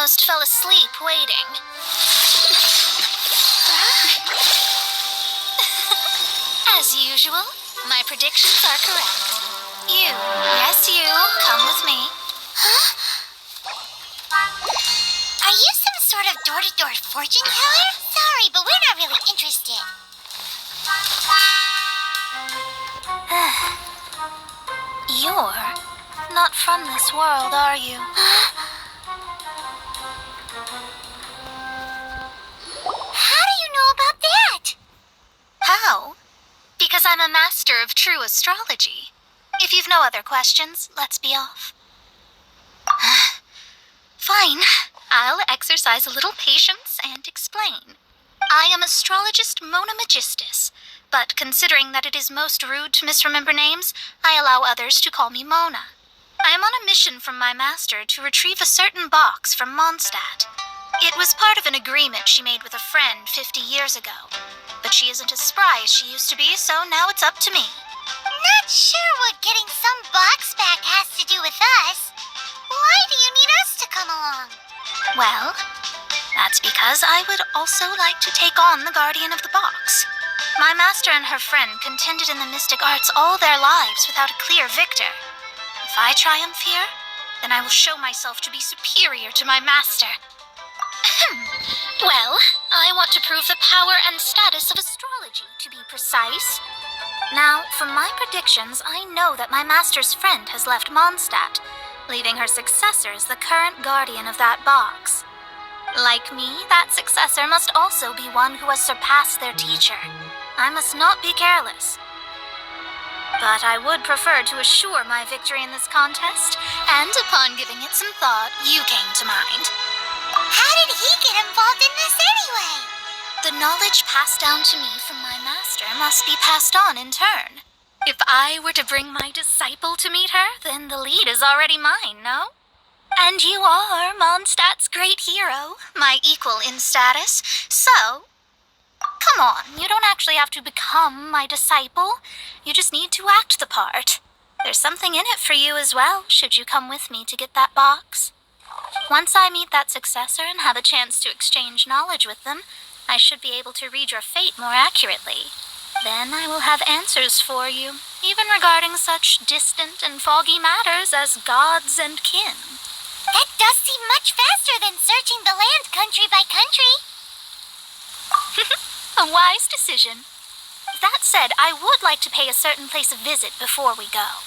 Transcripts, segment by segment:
almost fell asleep waiting. As usual, my predictions are correct. You, yes you, come with me. Huh? Are you some sort of door-to-door fortune teller? Sorry, but we're not really interested. You're not from this world, are you? How do you know about that? How? Because I'm a master of true astrology. If you've no other questions, let's be off. Fine. I'll exercise a little patience and explain. I am astrologist Mona Magistus, but considering that it is most rude to misremember names, I allow others to call me Mona. I am on a mission from my master to retrieve a certain box from Mondstadt. It was part of an agreement she made with a friend 50 years ago. But she isn't as spry as she used to be, so now it's up to me. Not sure what getting some box back has to do with us. Why do you need us to come along? Well, that's because I would also like to take on the guardian of the box. My master and her friend contended in the mystic arts all their lives without a clear victor. If I triumph here, then I will show myself to be superior to my master. Well, I want to prove the power and status of astrology, to be precise. Now, from my predictions, I know that my master's friend has left Mondstadt, leaving her successor as the current guardian of that box. Like me, that successor must also be one who has surpassed their teacher. I must not be careless. But I would prefer to assure my victory in this contest, and upon giving it some thought, you came to mind. How did he get involved in this anyway? The knowledge passed down to me from my master must be passed on in turn. If I were to bring my disciple to meet her, then the lead is already mine, no? And you are Mondstadt's great hero, my equal in status, so... Come on, you don't actually have to become my disciple. You just need to act the part. There's something in it for you as well, should you come with me to get that box. Once I meet that successor and have a chance to exchange knowledge with them, I should be able to read your fate more accurately. Then I will have answers for you, even regarding such distant and foggy matters as gods and kin. That does seem much faster than searching the land country by country. A wise decision. That said, I would like to pay a certain place a visit before we go.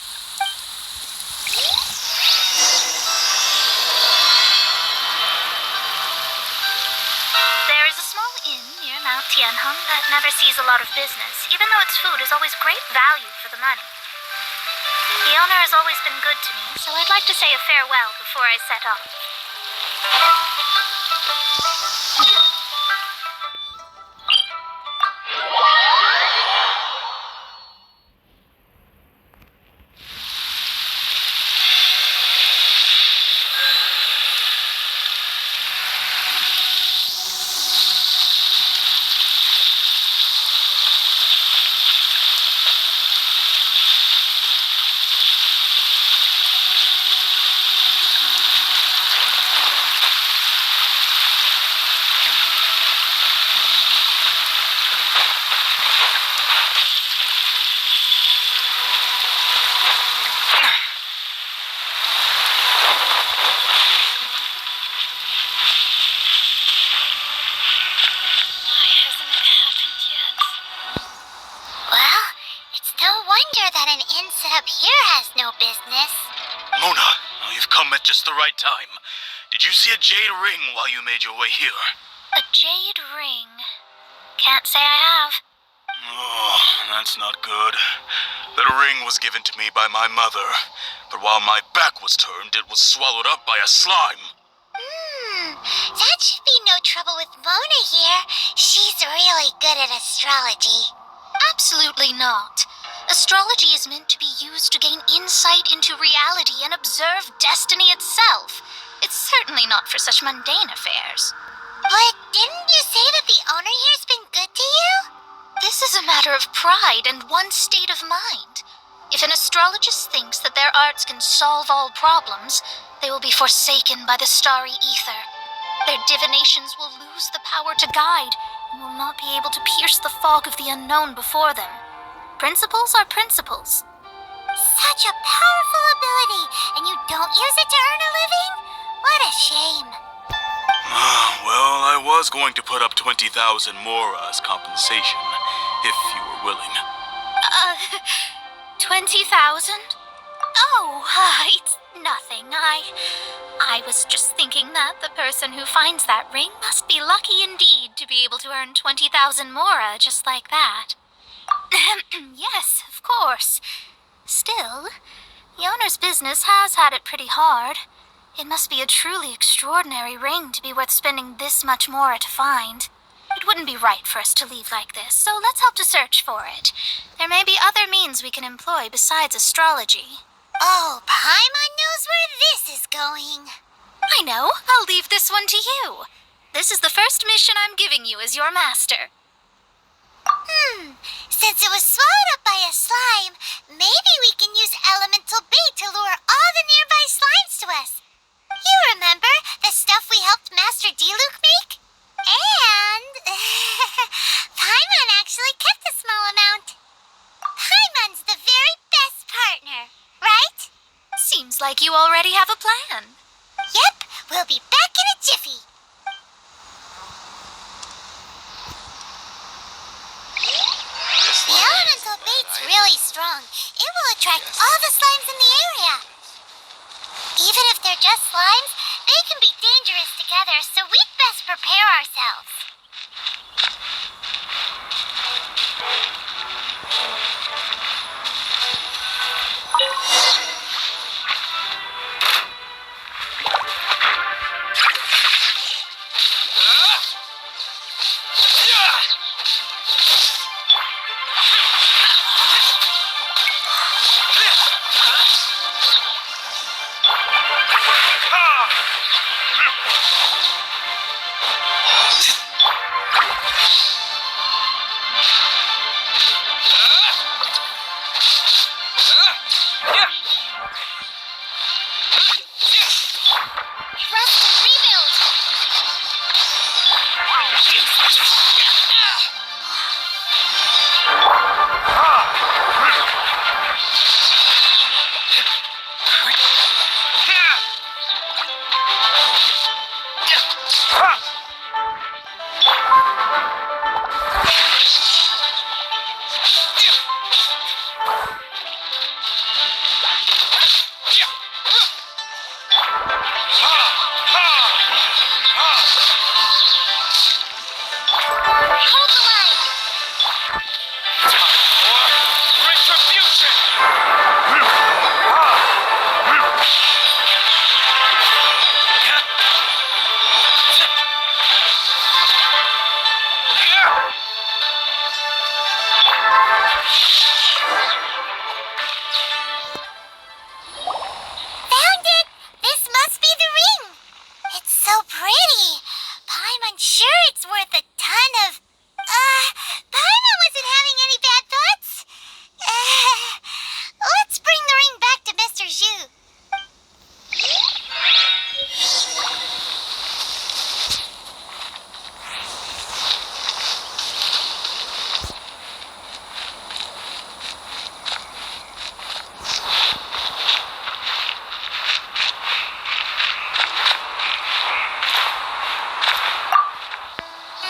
There is a small inn near Mount Tianheng that never sees a lot of business, even though its food is always great value for the money. The owner has always been good to me, so I'd like to say a farewell before I set off. Mona, you've come at just the right time. Did you see a jade ring while you made your way here? A jade ring? Can't say I have. Oh, that's not good. That ring was given to me by my mother, but while my back was turned, it was swallowed up by a slime. That should be no trouble with Mona here. She's really good at astrology. Absolutely not. Astrology is meant to be used to gain insight into reality and observe destiny itself. It's certainly not for such mundane affairs. But didn't you say that the owner here's been good to you? This is a matter of pride and one's state of mind. If an astrologist thinks that their arts can solve all problems, they will be forsaken by the starry ether. Their divinations will lose the power to guide and will not be able to pierce the fog of the unknown before them. Principles are principles. Such a powerful ability, and you don't use it to earn a living? What a shame. Well, I was going to put up 20,000 mora as compensation, if you were willing. 20,000? Oh, it's nothing. I was just thinking that the person who finds that ring must be lucky indeed to be able to earn 20,000 mora just like that. Yes, of course. Still, the owner's business has had it pretty hard. It must be a truly extraordinary ring to be worth spending this much more to find. It wouldn't be right for us to leave like this, so let's help to search for it. There may be other means we can employ besides astrology. Oh, Paimon knows where this is going. I know. I'll leave this one to you. This is the first mission I'm giving you as your master. Since it was swallowed up by a slime, maybe we can use elemental bait to lure all the nearby slimes to us. You remember the stuff we helped Master Diluc make? And Paimon actually kept a small amount. Paimon's the very best partner, right? Seems like you already have a plan. Yep, we'll be back in a jiffy. The elemental bait's really strong. It will attract all the slimes in the area. Even if they're just slimes, they can be dangerous together, so we'd best prepare ourselves. Rest and rebuild. Hold the line. Found it! This must be the ring. It's so pretty. Paimon's sure it's worth a ton of... Paimon wasn't having any bad thoughts. Let's bring the ring back to Mr. Zhu.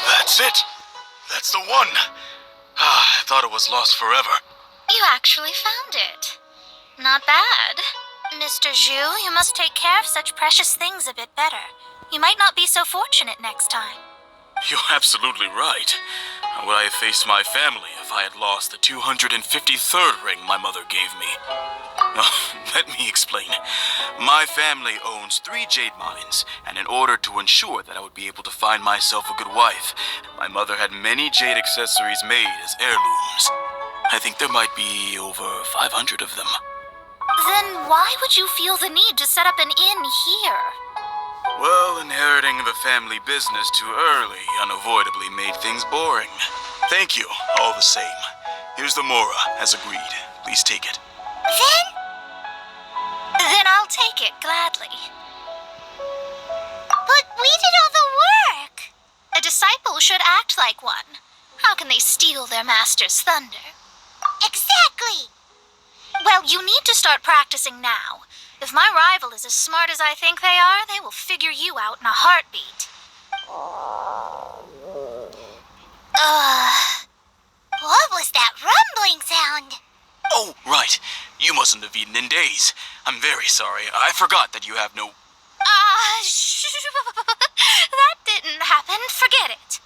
That's it! That's the one! I thought it was lost forever. You actually found it. Not bad. Mr. Zhu, you must take care of such precious things a bit better. You might not be so fortunate next time. You're absolutely right. How would I have faced my family if I had lost the 253rd ring my mother gave me? Let me explain. My family owns 3 jade mines, and in order to ensure that I would be able to find myself a good wife, my mother had many jade accessories made as heirlooms. I think there might be over 500 of them. Then why would you feel the need to set up an inn here? Well, inheriting the family business too early unavoidably made things boring. Thank you, all the same. Here's the mora, as agreed. Please take it. Then I'll take it gladly. But we did all the disciple should act like one. How can they steal their master's thunder? Exactly! Well, you need to start practicing now. If my rival is as smart as I think they are, they will figure you out in a heartbeat. What was that rumbling sound? Oh, right. You mustn't have eaten in days. I'm very sorry. I forgot that you have no... That didn't happen. Forget it.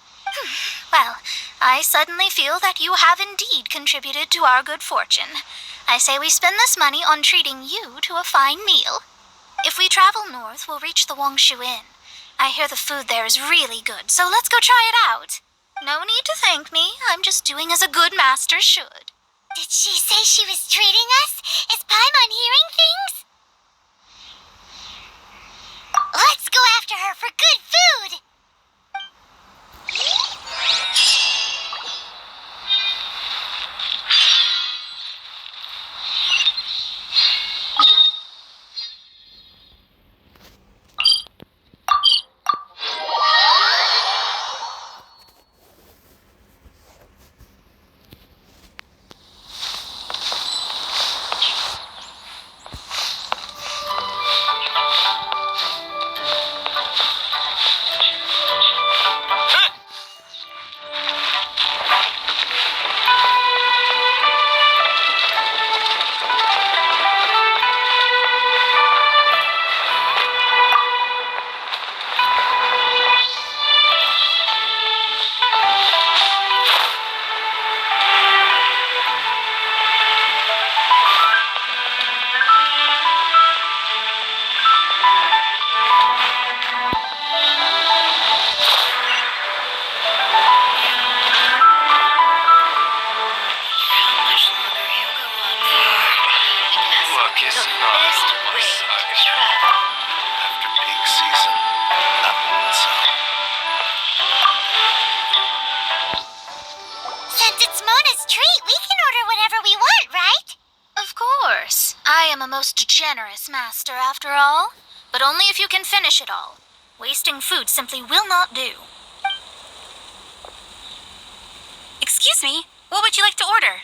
Well, I suddenly feel that you have indeed contributed to our good fortune. I say we spend this money on treating you to a fine meal. If we travel north, we'll reach the Wongshu Inn. I hear the food there is really good, so let's go try it out. No need to thank me. I'm just doing as a good master should. Did she say she was treating us? Is Paimon hearing things? Let's go after her for good food! I am a most generous master, after all. But only if you can finish it all. Wasting food simply will not do. Excuse me, what would you like to order?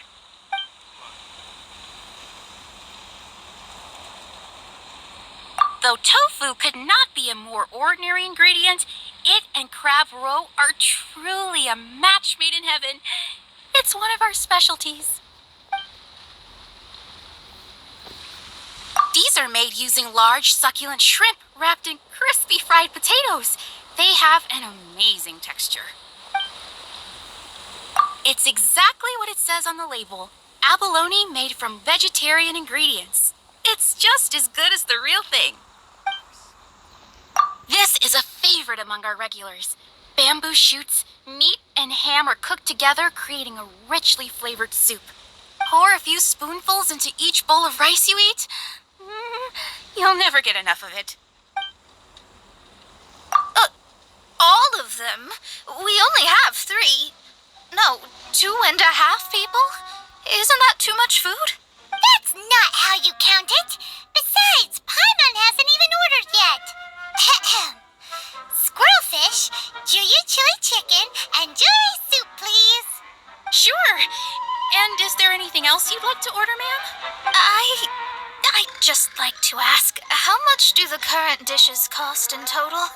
Though tofu could not be a more ordinary ingredient, it and crab roe are truly a match made in heaven. It's one of our specialties. These are made using large, succulent shrimp wrapped in crispy fried potatoes. They have an amazing texture. It's exactly what it says on the label. Abalone made from vegetarian ingredients. It's just as good as the real thing. This is a favorite among our regulars. Bamboo shoots, meat, and ham are cooked together, creating a richly flavored soup. Pour a few spoonfuls into each bowl of rice you eat. You'll never get enough of it. All of them? We only have 3. No, 2.5 people? Isn't that too much food? That's not how you count it. Besides, Paimon hasn't even ordered yet. Squirrelfish, Juyu chili chicken, and jewelry soup, please. Sure. And is there anything else you'd like to order, ma'am? I'd just like to ask, how much do the current dishes cost in total?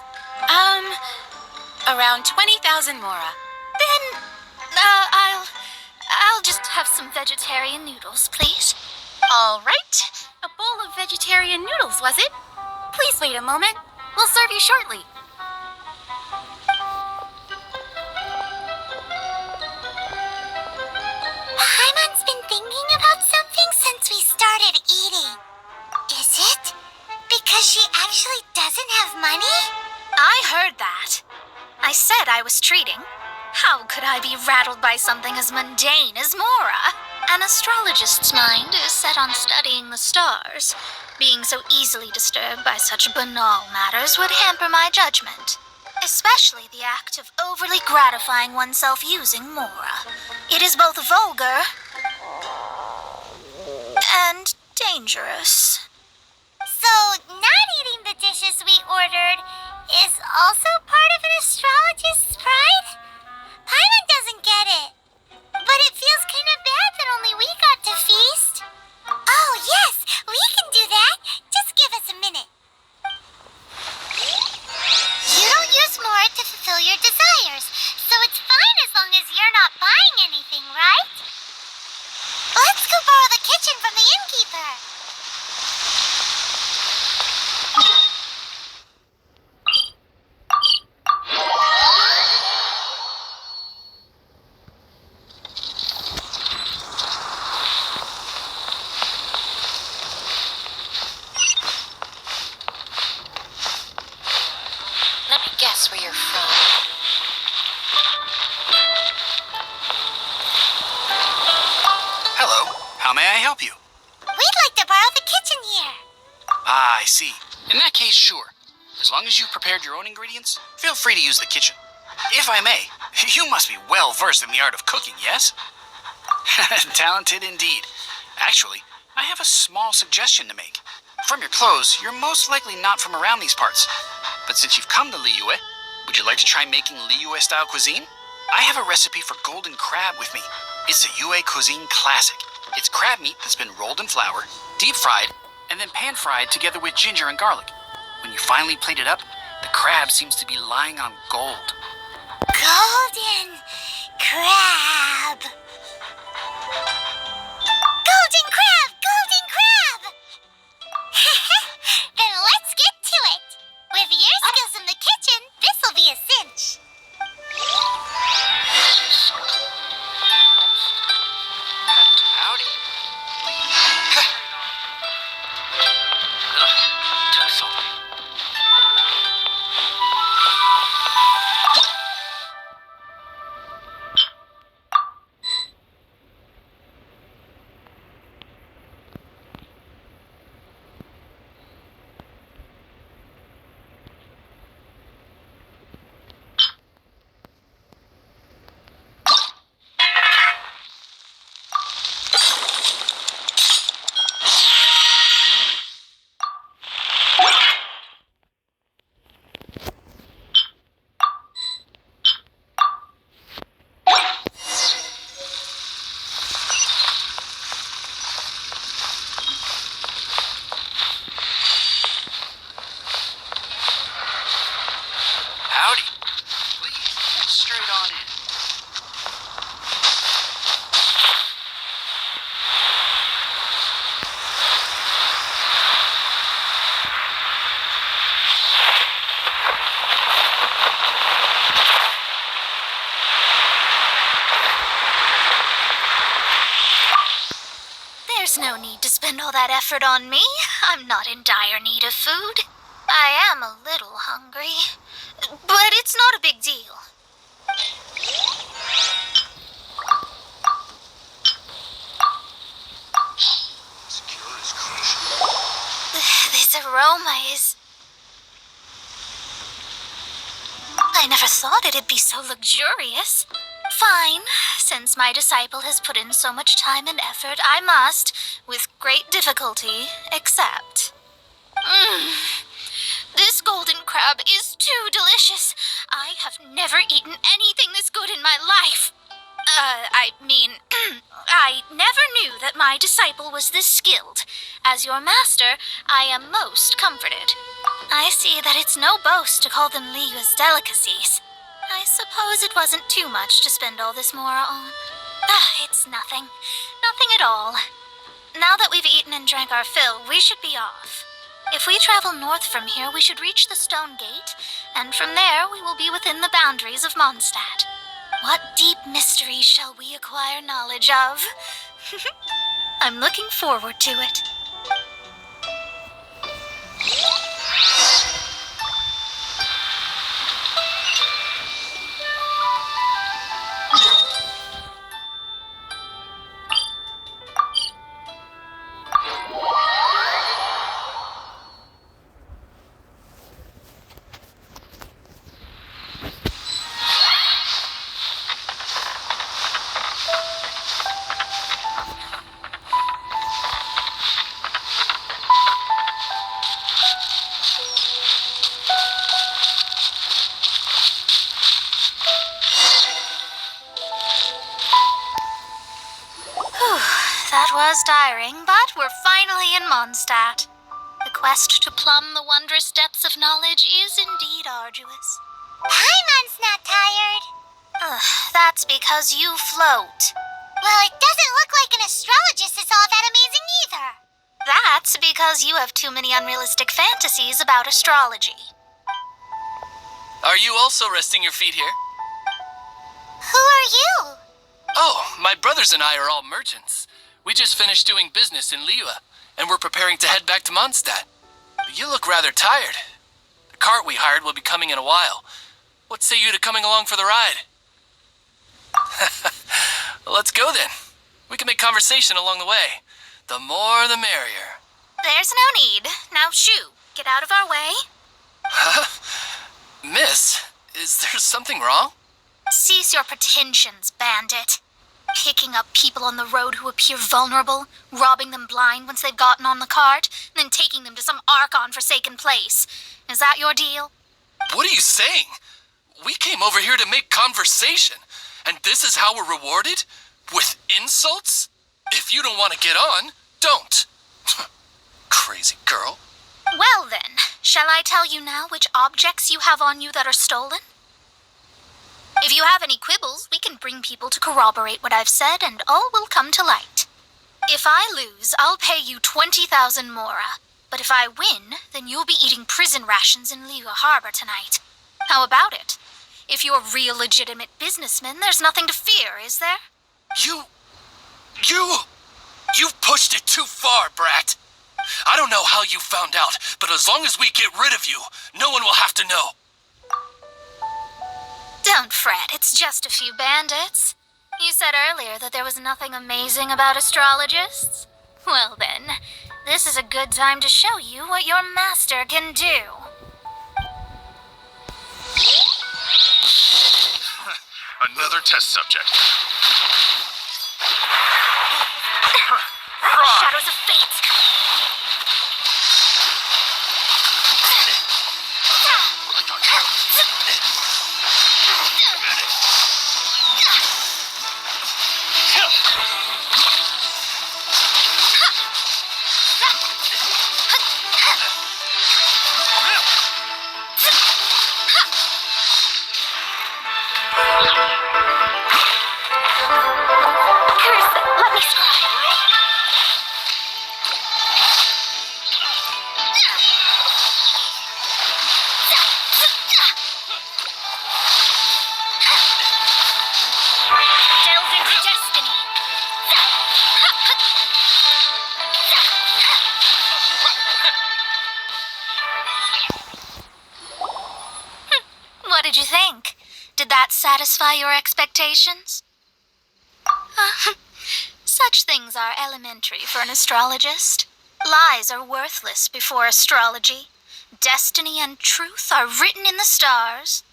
Around 20,000 mora. Then, I'll just have some vegetarian noodles, please. All right. A bowl of vegetarian noodles, was it? Please wait a moment. We'll serve you shortly. Paimon's been thinking about something since we started eating. Is it because she actually doesn't have money? I heard that. I said I was treating. How could I be rattled by something as mundane as Mora? An astrologist's mind is set on studying the stars. Being so easily disturbed by such banal matters would hamper my judgment. Especially the act of overly gratifying oneself using Mora. It is both vulgar and dangerous. So, not eating the dishes we ordered is also part of an astrologist's pride? us where you're from. Hello. How may I help you? We'd like to borrow the kitchen here. Ah, I see. In that case, sure. As long as you've prepared your own ingredients, feel free to use the kitchen. If I may, you must be well versed in the art of cooking, yes? Talented indeed. Actually, I have a small suggestion to make. From your clothes, you're most likely not from around these parts. But since you've come to Liyue, would you like to try making Liyue-style cuisine? I have a recipe for golden crab with me. It's a Yue cuisine classic. It's crab meat that's been rolled in flour, deep fried, and then pan fried together with ginger and garlic. When you finally plate it up, the crab seems to be lying on gold. Golden crab. Golden crab! Golden crab! Then let's get to it. With your skills in the kitchen, this'll be a cinch. Howdy. Too salty. Howdy. Please, pull straight on in. There's no need to spend all that effort on me. I'm not in dire need of food. I am a little hungry, but it's not a big deal. This aroma is... I never thought it'd be so luxurious. Fine. Since my disciple has put in so much time and effort, I must, with great difficulty, accept. This golden crab is too delicious. I have never eaten anything this good in my life. I never knew that my disciple was this skilled. As your master, I am most comforted. I see that it's no boast to call them Liyue's delicacies. I suppose it wasn't too much to spend all this mora on. It's nothing. Nothing at all. Now that we've eaten and drank our fill, we should be off. If we travel north from here, we should reach the stone gate, and from there we will be within the boundaries of Mondstadt. What deep mysteries shall we acquire knowledge of? I'm looking forward to it. That was tiring, but we're finally in Mondstadt. The quest to plumb the wondrous depths of knowledge is indeed arduous. Paimon's not tired. That's because you float. Well, it doesn't look like an astrologist is all that amazing either. That's because you have too many unrealistic fantasies about astrology. Are you also resting your feet here? Who are you? Oh, my brothers and I are all merchants. We just finished doing business in Liyue, and we're preparing to head back to Mondstadt. You look rather tired. The cart we hired will be coming in a while. What say you to coming along for the ride? Let's go then. We can make conversation along the way. The more the merrier. There's no need. Now shoo, get out of our way. Huh? Miss, is there something wrong? Cease your pretensions, bandit. Picking up people on the road who appear vulnerable, robbing them blind once they've gotten on the cart, and then taking them to some Archon-forsaken place. Is that your deal? What are you saying? We came over here to make conversation, and this is how we're rewarded? With insults? If you don't want to get on, don't. Crazy girl. Well then, shall I tell you now which objects you have on you that are stolen? If you have any quibbles, we can bring people to corroborate what I've said, and all will come to light. If I lose, I'll pay you 20,000 mora. But if I win, then you'll be eating prison rations in Liyue Harbor tonight. How about it? If you're a real legitimate businessman, there's nothing to fear, is there? You pushed it too far, brat. I don't know how you found out, but as long as we get rid of you, no one will have to know. Don't fret, it's just a few bandits. You said earlier that there was nothing amazing about astrologists. Well then, this is a good time to show you what your master can do. Another test subject. Shadows of fate. Curse it, let me scry. Delve into destiny. What did you think? Did that satisfy your expectations? Such things are elementary for an astrologist. Lies are worthless before astrology. Destiny and truth are written in the stars.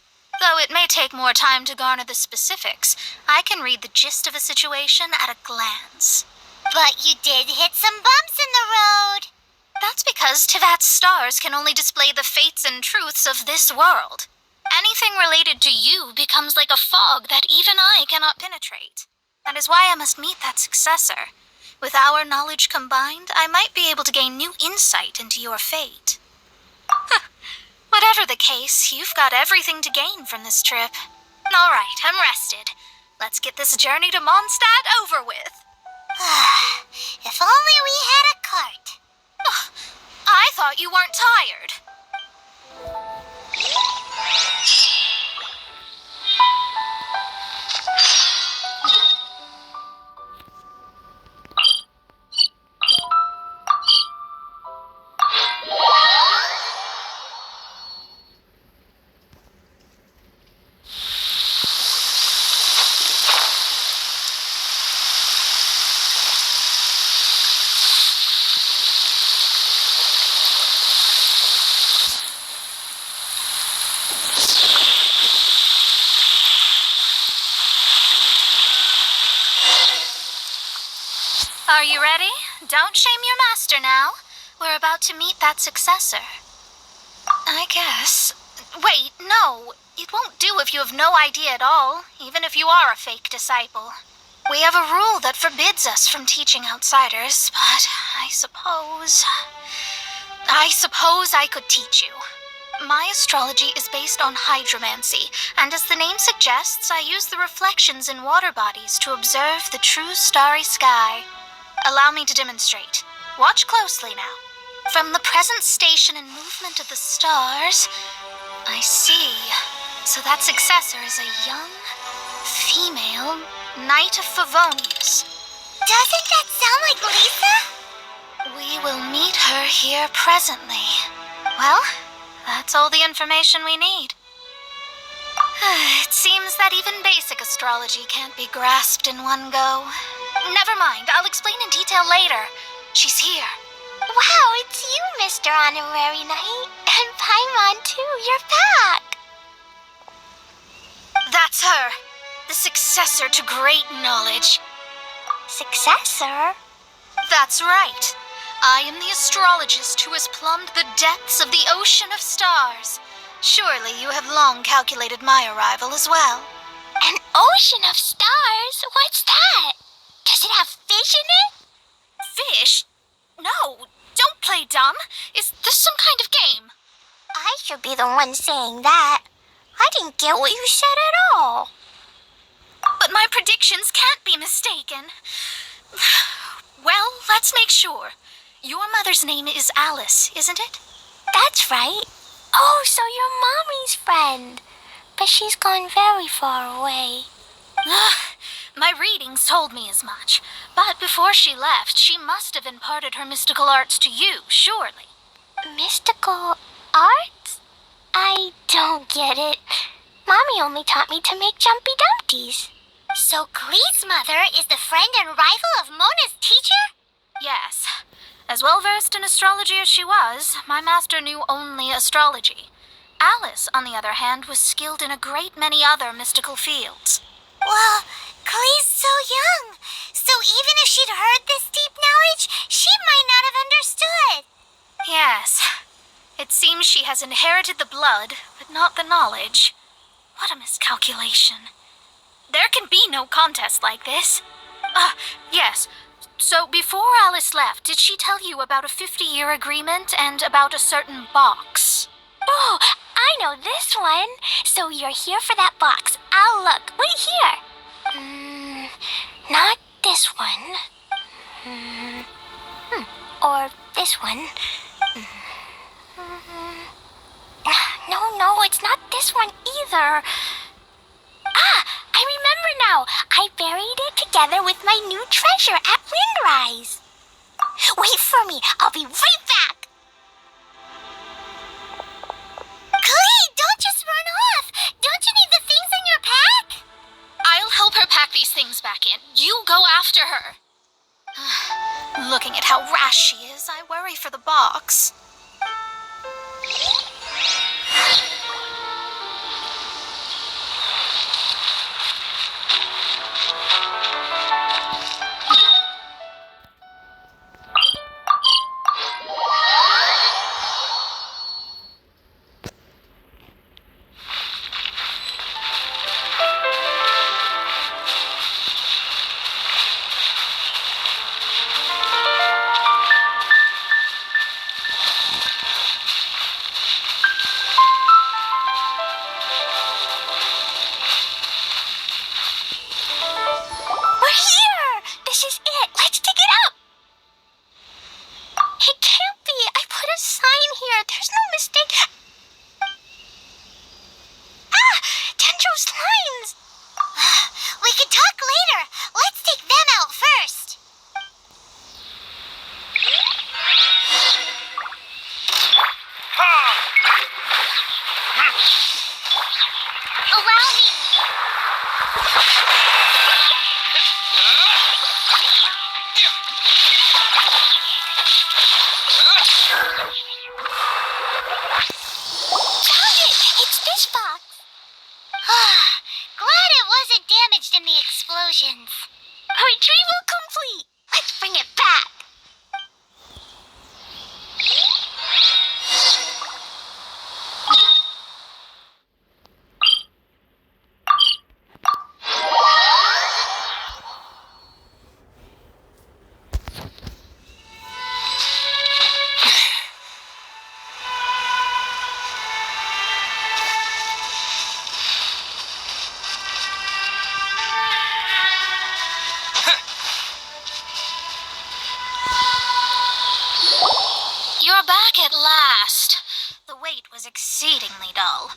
Though it may take more time to garner the specifics, I can read the gist of a situation at a glance. But you did hit some bumps in the road. That's because Tivat's stars can only display the fates and truths of this world. Anything related to you becomes like a fog that even I cannot penetrate. That is why I must meet that successor. With our knowledge combined, I might be able to gain new insight into your fate. Whatever the case, you've got everything to gain from this trip. All right, I'm rested. Let's get this journey to Mondstadt over with. If only we had a cart. I thought you weren't tired. Are you ready? Don't shame your master now. We're about to meet that successor. I guess. Wait, no. It won't do if you have no idea at all, even if you are a fake disciple. We have a rule that forbids us from teaching outsiders, but I suppose I could teach you. My astrology is based on hydromancy, and as the name suggests, I use the reflections in water bodies to observe the true starry sky. Allow me to demonstrate. Watch closely now. From the present station and movement of the stars, I see. So that successor is a young, female Knight of Favonius. Doesn't that sound like Lisa? We will meet her here presently. Well, that's all the information we need. It seems that even basic astrology can't be grasped in one go. Never mind, I'll explain in detail later. She's here. Wow, it's you, Mr. Honorary Knight. And Paimon, too. You're back. That's her. The successor to great knowledge. Successor? That's right. I am the astrologist who has plumbed the depths of the ocean of stars. Surely you have long calculated my arrival as well. An ocean of stars? What's that? Does it have fish in it? Fish? No, don't play dumb. Is this some kind of game? I should be the one saying that. I didn't get what you said at all. But my predictions can't be mistaken. Well, let's make sure. Your mother's name is Alice, isn't it? That's right. Oh, so you're Mommy's friend. But she's gone very far away. My readings told me as much. But before she left, she must have imparted her mystical arts to you, surely. Mystical arts? I don't get it. Mommy only taught me to make Jumpy Dumpties. So Klee's mother is the friend and rival of Mona's teacher? Yes. As well versed in astrology as she was, my master knew only astrology. Alice, on the other hand, was skilled in a great many other mystical fields. Well, Klee's so young. So even if she'd heard this deep knowledge, she might not have understood. Yes. It seems she has inherited the blood, but not the knowledge. What a miscalculation. There can be no contest like this. Yes. So before Alice left, did she tell you about a 50-year agreement and about a certain box? Oh, I know this one. So you're here for that box. I'll look. Wait here. Not this one. Or this one. No, it's not this one either. I remember now. I buried it together with my new treasure at Windrise. Wait for me. I'll be right back. Klee, don't just run off. Don't you need the things in your pack? I'll help her pack these things back in. You go after her. Looking at how rash she is, I worry for the box. Retrieval complete! Let's bring it back! You're back at last. The wait was exceedingly dull.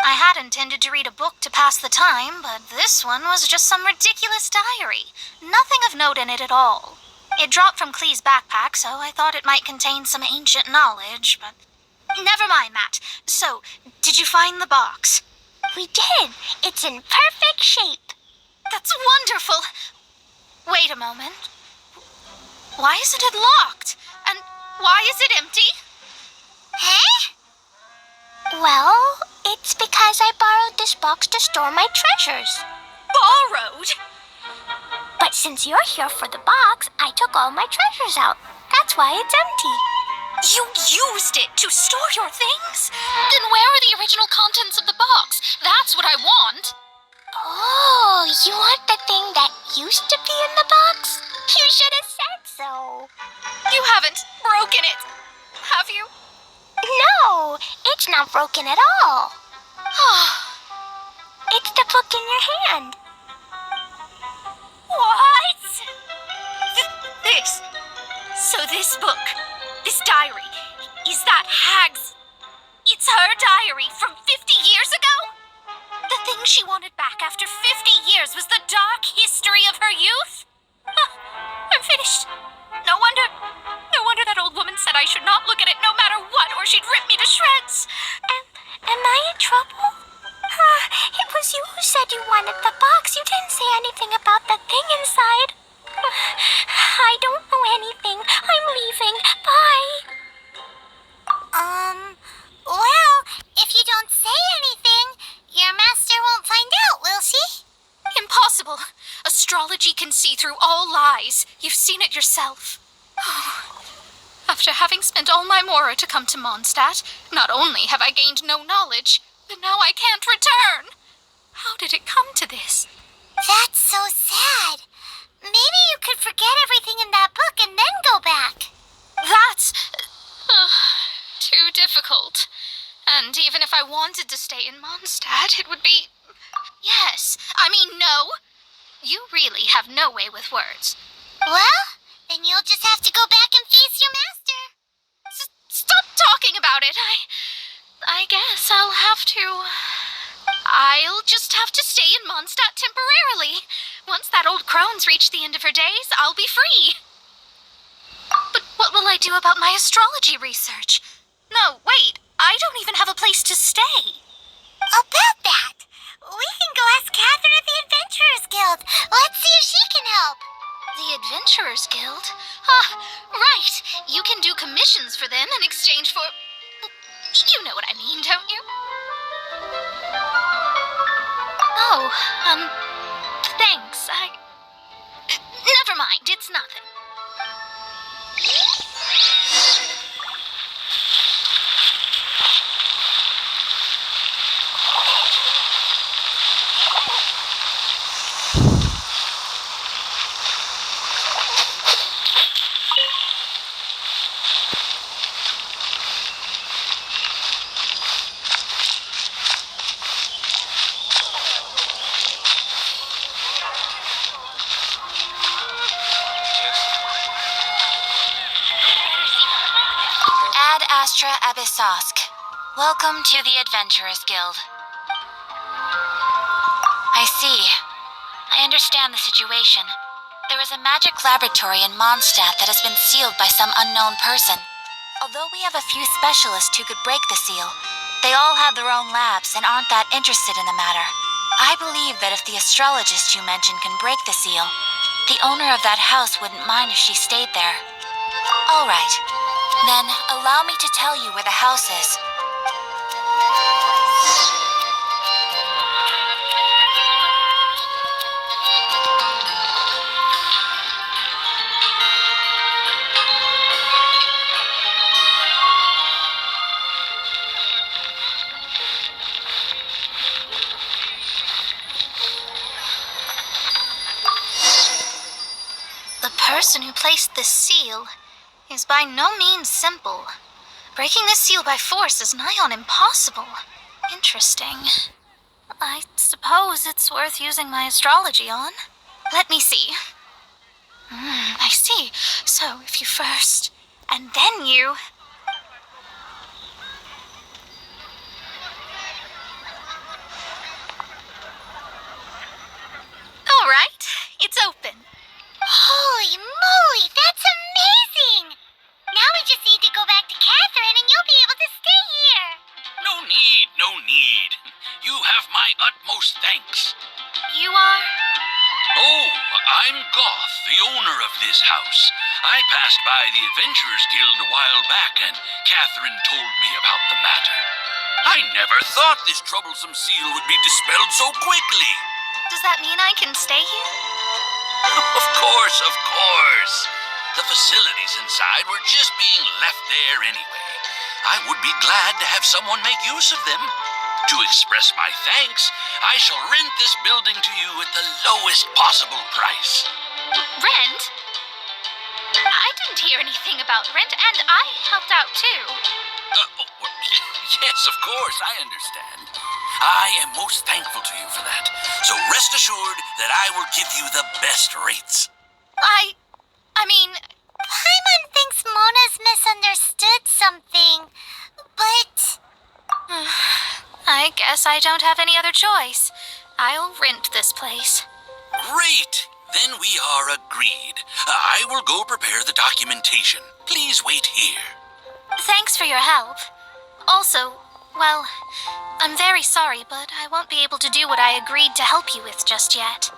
I had intended to read a book to pass the time, but this one was just some ridiculous diary. Nothing of note in it at all. It dropped from Klee's backpack, so I thought it might contain some ancient knowledge, but... Never mind that. So, did you find the box? We did. It's in perfect shape. That's wonderful. Wait a moment. Why isn't it locked? And why is it empty? Huh? Well, it's because I borrowed this box to store my treasures. Borrowed? But since you're here for the box, I took all my treasures out. That's why it's empty. You used it to store your things? Then where are the original contents of the box? That's what I want. Oh, you want the thing that used to be in the box? You should have said so. You haven't broken it, have you? No, it's not broken at all. It's the book in your hand. What? This. So this book, this diary, is that Hag's? It's her diary from 50 years ago? The thing she wanted back after 50 years was the dark history of her youth? I'm finished. No wonder that old woman said I should not look at it no matter what, or she'd rip me to shreds. Am I in trouble? It was you who said you wanted the box. You didn't say anything about the thing inside. I don't know anything. I'm leaving. Bye. Well, if you don't say anything, your master won't find out, will she? Impossible. Astrology can see through all lies. You've seen it yourself. After having spent all my mora to come to Mondstadt, not only have I gained no knowledge, but now I can't return. How did it come to this? That's so sad. Maybe you could forget everything in that book and then go back. That's too difficult. And even if I wanted to stay in Mondstadt, it would be... Yes, I mean no. You really have no way with words. Well, then you'll just have to go back and face your master. Stop talking about it. I guess I'll have to... I'll just have to stay in Mondstadt temporarily. Once that old crone's reached the end of her days, I'll be free. But what will I do about my astrology research? No, wait, I don't even have a place to stay. About that, we can go ask Catherine at the Adventurers Guild. Let's see if she can help. The Adventurers Guild? Right. You can do commissions for them in exchange for... You know what I mean, don't you? Oh, thanks. Never mind, it's nothing. Astrolabos. Welcome to the Adventurers Guild. I see. I understand the situation. There is a magic laboratory in Mondstadt that has been sealed by some unknown person. Although we have a few specialists who could break the seal, they all have their own labs and aren't that interested in the matter. I believe that if the astrologist you mentioned can break the seal, the owner of that house wouldn't mind if she stayed there. All right. Then, allow me to tell you where the house is. The person who placed this seal is by no means simple. Breaking this seal by force is nigh on impossible. Interesting. I suppose it's worth using my astrology on. Let me see. I see. So if you first, and then you... All right, it's open. Holy moly, that's amazing! Now we just need to go back to Catherine and you'll be able to stay here. No need, no need. You have my utmost thanks. You are? Oh, I'm Goth, the owner of this house. I passed by the Adventurers Guild a while back, and Catherine told me about the matter. I never thought this troublesome seal would be dispelled so quickly. Does that mean I can stay here? Of course, of course. The facilities inside were just being left there anyway. I would be glad to have someone make use of them. To express my thanks, I shall rent this building to you at the lowest possible price. Rent? I didn't hear anything about rent, and I helped out too. Yes, of course, I understand. I am most thankful to you for that. So rest assured that I will give you the best rates. I mean... Paimon thinks Mona's misunderstood something, but... I guess I don't have any other choice. I'll rent this place. Great! Then we are agreed. I will go prepare the documentation. Please wait here. Thanks for your help. Also, well, I'm very sorry, but I won't be able to do what I agreed to help you with just yet.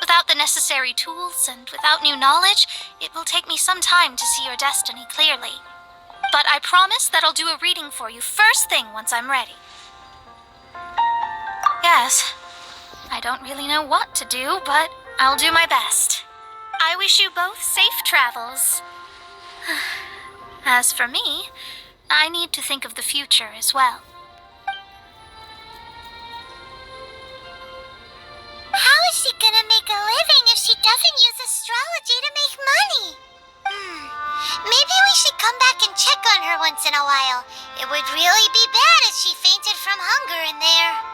Without the necessary tools and without new knowledge, it will take me some time to see your destiny clearly. But I promise that I'll do a reading for you first thing once I'm ready. Yes, I don't really know what to do, but I'll do my best. I wish you both safe travels. As for me, I need to think of the future as well. How is she gonna make a living if she doesn't use astrology to make money? Maybe we should come back and check on her once in a while. It would really be bad if she fainted from hunger in there.